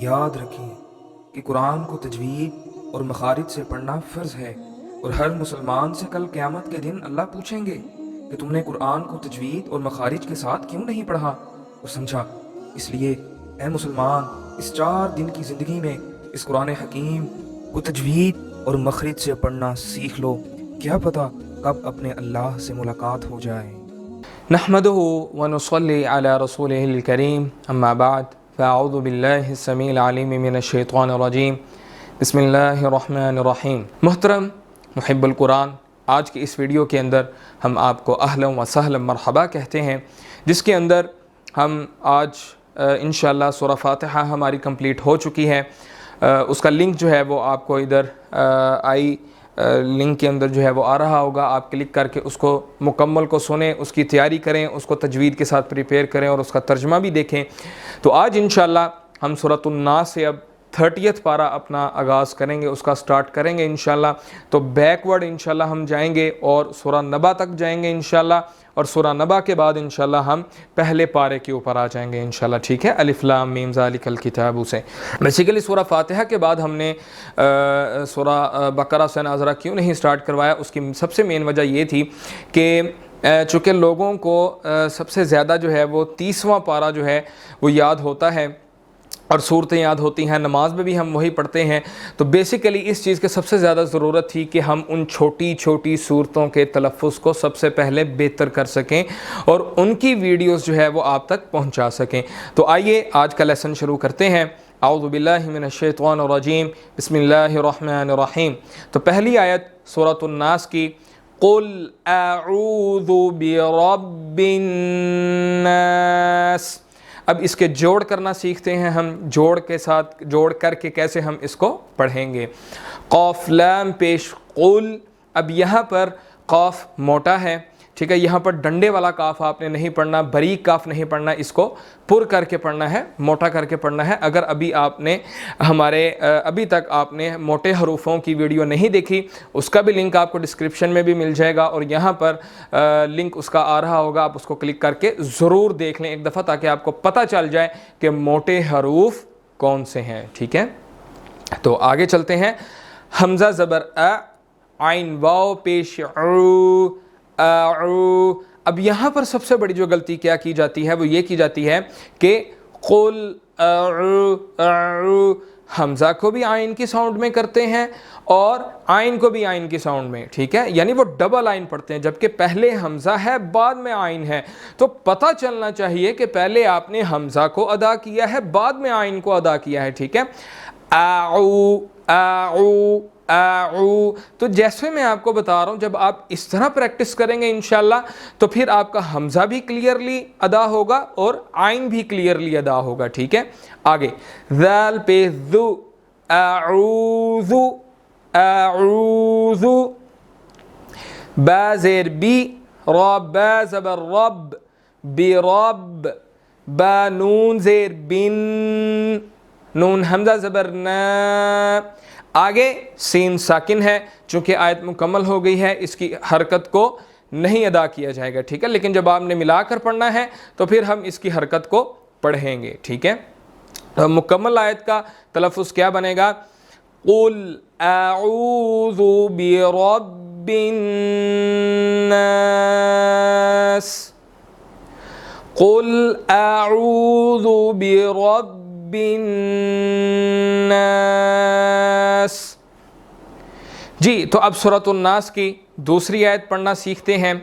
یاد رکھیں کہ قرآن کو تجوید اور مخارج سے پڑھنا فرض ہے، اور ہر مسلمان سے کل قیامت کے دن اللہ پوچھیں گے کہ تم نے قرآن کو تجوید اور مخارج کے ساتھ کیوں نہیں پڑھا اور سمجھا۔ اس لیے اے مسلمان، اس 4 دن کی زندگی میں اس قرآن حکیم کو تجوید اور مخرج سے پڑھنا سیکھ لو، کیا پتہ کب اپنے اللہ سے ملاقات ہو جائے۔ نحمده ونصلي على رسوله الكريم اما بعد فاعوذ بالله السميع العليم من الشيطان الرجيم بسم الله الرحمن الرحیم۔ محترم محب القرآن، آج کی اس ویڈیو کے اندر ہم آپ کو اہلا و سہلا مرحبا کہتے ہیں، جس کے اندر ہم آج انشاءاللہ سورہ فاتحہ ہماری کمپلیٹ ہو چکی ہے۔ اس کا لنک جو ہے وہ آپ کو ادھر لنک کے اندر جو ہے وہ آ رہا ہوگا، آپ کلک کر کے اس کو مکمل کو سنیں، اس کی تیاری کریں، اس کو تجوید کے ساتھ پریپیئر کریں اور اس کا ترجمہ بھی دیکھیں۔ تو آج انشاءاللہ ہم سورۃ الناس سے اب 30 پارہ اپنا آغاز کریں گے، اس کا سٹارٹ کریں گے انشاءاللہ۔ تو بیکورڈ انشاءاللہ ہم جائیں گے اور سورہ نبا تک جائیں گے انشاءاللہ، اور سورہ نبا کے بعد انشاءاللہ ہم پہلے پارے کے اوپر آ جائیں گے انشاءاللہ، ٹھیک ہے؟ الف لام میم ذالک الکتاب سے بیسیکلی سورہ فاتحہ کے بعد ہم نے سورہ بقرہ سے ناظرہ کیوں نہیں سٹارٹ کروایا، اس کی سب سے مین وجہ یہ تھی کہ چونکہ لوگوں کو سب سے زیادہ جو ہے وہ 30واں پارہ جو ہے وہ یاد ہوتا ہے اور صورتیں یاد ہوتی ہیں، نماز میں بھی ہم وہی پڑھتے ہیں، تو بیسیکلی اس چیز کے سب سے زیادہ ضرورت تھی کہ ہم ان چھوٹی چھوٹی صورتوں کے تلفظ کو سب سے پہلے بہتر کر سکیں اور ان کی ویڈیوز جو ہے وہ آپ تک پہنچا سکیں۔ تو آئیے آج کا لیسن شروع کرتے ہیں۔ اعوذ باللہ من الشیطان الرجیم بسم اللہ الرحمن الرحیم۔ تو پہلی آیت سورۃ الناس کی، قل اعوذ برب الناس۔ اب اس کے جوڑ کرنا سیکھتے ہیں ہم، جوڑ کر کے کیسے ہم اس کو پڑھیں گے۔ قاف لام پیش قل، اب یہاں پر قاف موٹا ہے، ٹھیک ہے؟ یہاں پر ڈنڈے والا کاف آپ نے نہیں پڑھنا، باریک کاف نہیں پڑھنا، اس کو پر کر کے پڑھنا ہے، موٹا کر کے پڑھنا ہے۔ اگر ابھی تک آپ نے موٹے حروفوں کی ویڈیو نہیں دیکھی، اس کا بھی لنک آپ کو ڈسکرپشن میں بھی مل جائے گا، اور یہاں پر لنک اس کا آ رہا ہوگا، آپ اس کو کلک کر کے ضرور دیکھ لیں ایک دفعہ، تاکہ آپ کو پتہ چل جائے کہ موٹے حروف کون سے ہیں، ٹھیک ہے؟ تو آگے چلتے ہیں۔ حمزہ زبر ا، عین واو پیش عو، اعو۔ اب یہاں پر سب سے بڑی جو غلطی کیا کی جاتی ہے وہ یہ کی جاتی ہے کہ قل اعو اعو، حمزہ کو بھی عین کی ساؤنڈ میں کرتے ہیں اور عین کو بھی عین کی ساؤنڈ میں، ٹھیک ہے؟ یعنی وہ ڈبل عین پڑھتے ہیں، جبکہ پہلے حمزہ ہے بعد میں عین ہے۔ تو پتہ چلنا چاہیے کہ پہلے آپ نے حمزہ کو ادا کیا ہے، بعد میں عین کو ادا کیا ہے، ٹھیک ہے؟ اعو اعو اعو۔ تو جیسے میں آپ کو بتا رہا ہوں، جب آپ اس طرح پریکٹس کریں گے انشاءاللہ تو پھر آپ کا حمزہ بھی کلیئرلی ادا ہوگا اور عین بھی کلیئرلی ادا ہوگا، ٹھیک ہے؟ آگے ذال پہ ذو، اعوذ اعوذ، با زیر بی، را با زبر رب، برب، با نون زیر بن، نون حمزہ زبر نا۔ آگے سین ساکن ہے، چونکہ آیت مکمل ہو گئی ہے، اس کی حرکت کو نہیں ادا کیا جائے گا، ٹھیک ہے؟ لیکن جب آپ نے ملا کر پڑھنا ہے تو پھر ہم اس کی حرکت کو پڑھیں گے، ٹھیک ہے؟ مکمل آیت کا تلفظ کیا بنے گا؟ قل اعوذ برب الناس، قل اعوذ برب الناس۔ جی، تو اب سورۃ الناس کی دوسری آیت پڑھنا سیکھتے ہیں۔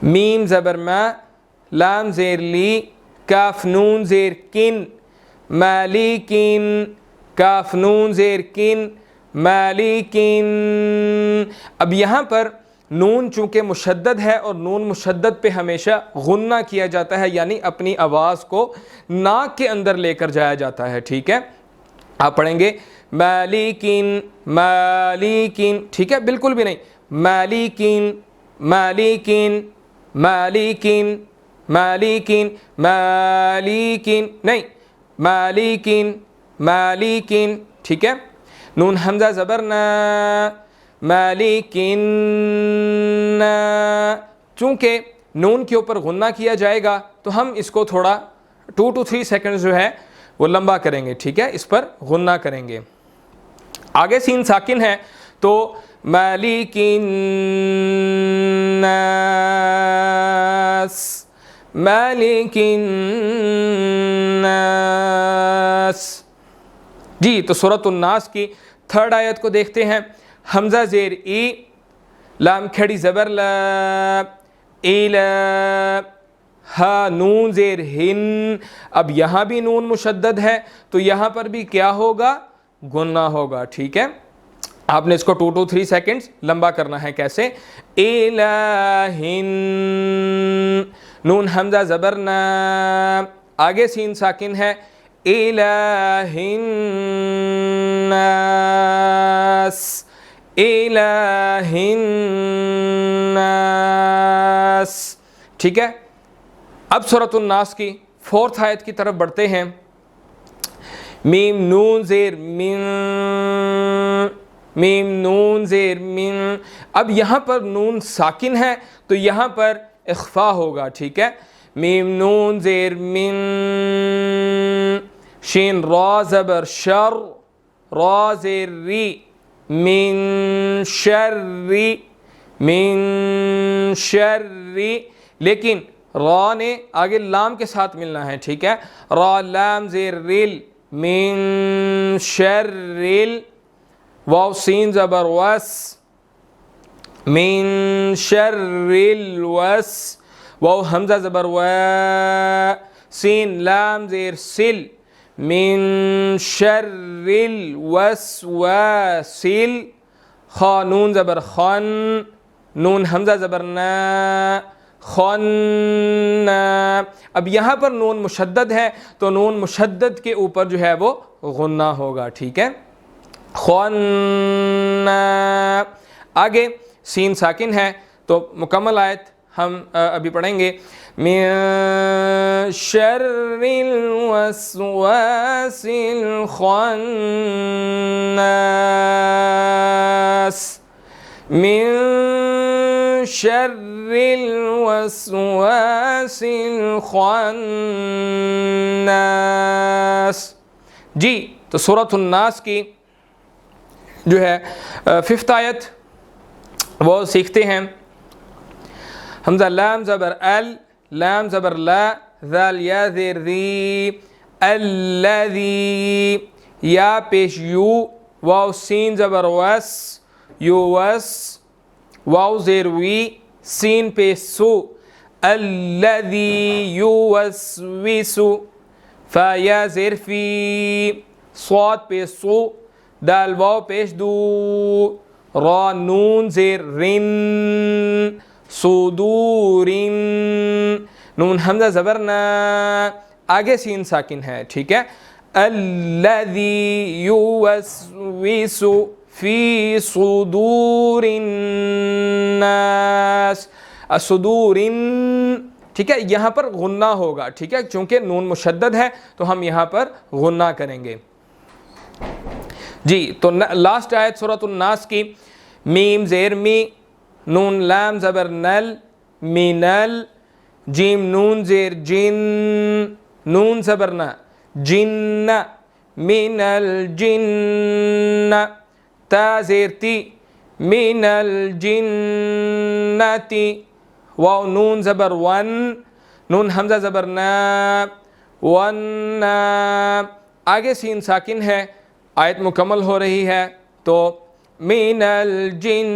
میم زبر ما، لام زیر لی، کاف نون زیر کن، مالکن، کاف نون زیر کن، مالکن۔ اب یہاں پر نون چونکہ مشدد ہے اور نون مشدد پہ ہمیشہ غنہ کیا جاتا ہے، یعنی اپنی آواز کو ناک کے اندر لے کر جایا جاتا ہے، ٹھیک ہے؟ آپ پڑھیں گے مالکن مالکن، ٹھیک ہے؟ بالکل بھی نہیں مالکن مالکن مالکن مالکن مالکن، نہیں مالکن مالکن، ٹھیک ہے؟ نون حمزہ زبر نا، مالکن، چونکہ نون کے اوپر غنہ کیا جائے گا تو ہم اس کو تھوڑا 2 to 3 سیکنڈز جو ہے وہ لمبا کریں گے، ٹھیک ہے، اس پر غنہ کریں گے۔ آگے سین ساکن ہے تو مالک الناس، مالک الناس۔ جی تو سورۃ الناس کی 3rd آیت کو دیکھتے ہیں۔ حمزہ زیر ای، لام کھڑی زبر لا، ایلا، ہا نون زیر ہن۔ اب یہاں بھی نون مشدد ہے تو یہاں پر بھی کیا ہوگا؟ غنہ ہوگا، ٹھیک ہے۔ آپ نے اس کو 2 to 3 سیکنڈز لمبا کرنا ہے۔ کیسے؟ الہن، نون حمزہ زبر نا، آگے سین ساکن ہے، الہن ناس، الہن ناس، ٹھیک ہے۔ اب سورۃ الناس کی 4th آیت کی طرف بڑھتے ہیں۔ میم نون زیر من، میم نون زیر من۔ اب یہاں پر نون ساکن ہے تو یہاں پر اخفا ہوگا، ٹھیک ہے۔ میم نون زیر من، شین را زبر شر، را زیر ری، من شر، من شر، لیکن را نے آگے لام کے ساتھ ملنا ہے، ٹھیک ہے۔ را لام زیر ریل، من شر ریل، واو سین زبر وس، من شر الوس، واو حمزہ زبر و، سین لام زیر سل، من شر الوسواسل، خا نون زبر خن، نون حمزہ زبر نا، خن۔ اب یہاں پر نون مشدد ہے تو نون مشدد کے اوپر جو ہے وہ غنہ ہوگا، ٹھیک ہے۔ خن۔ آگے سین ساکن ہے تو مکمل آیت ہم ابھی پڑھیں گے۔ من شر الوسواس الخناس، من شر الوسواس الخناس۔ جی تو سورۃ الناس کی جو ہے 5th آیت وہ سیکھتے ہیں۔ حمزہ لام زبر ال، لام زبر لا، ذال یا زیر ذی، الذی، یا پیش یو، واو سین زبر وس، یو وس، واو زیر وی، سین پیش سو، الذی یوسوس، فا یا زیر فی، صاد پیش سو، دال واو پیش دو، را نون زیر رن، صدورن، نون حمزہ زبر نا، آگے سین ساکن ہے، ٹھیک ہے۔ الذی یوسوس فی صدور الناس، صدورن، ٹھیک ہے، یہاں پر غنہ ہوگا، ٹھیک ہے، چونکہ نون مشدد ہے تو ہم یہاں پر غنہ کریں گے۔ جی تو لاسٹ آیت سورۃ الناس کی، میم زیر می، نون لام زبر نل، مینل، جیم نون زیر جن، نون زبر نا، جن، من الجن، تا زیر تی، من الجنتی، واو نون زبر ون، نون حمزہ زبر نا، ون، آگے سین ساکن ہے، آیت مکمل ہو رہی ہے تو من الجنتی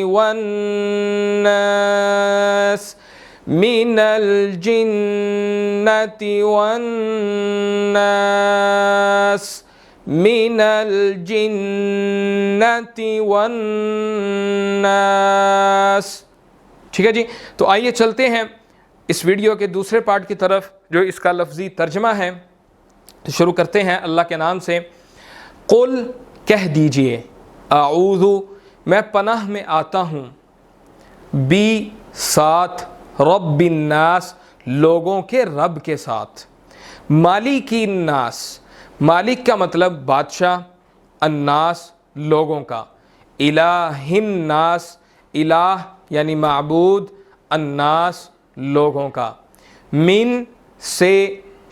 والناس، من الجنتی والناس، من الجنتی والناس، ٹھیک ہے جی۔ تو آئیے چلتے ہیں اس ویڈیو کے دوسرے پارٹ کی طرف جو اس کا لفظی ترجمہ ہے۔ تو شروع کرتے ہیں اللہ کے نام سے۔ قل، کہہ دیجئے، اعوذ، میں پناہ میں آتا ہوں، بی، ساتھ، رب الناس، لوگوں کے رب کے ساتھ، مالک الناس، مالک کا مطلب بادشاہ، الناس لوگوں کا، الہ الناس، الہ یعنی معبود، الناس لوگوں کا، من سے،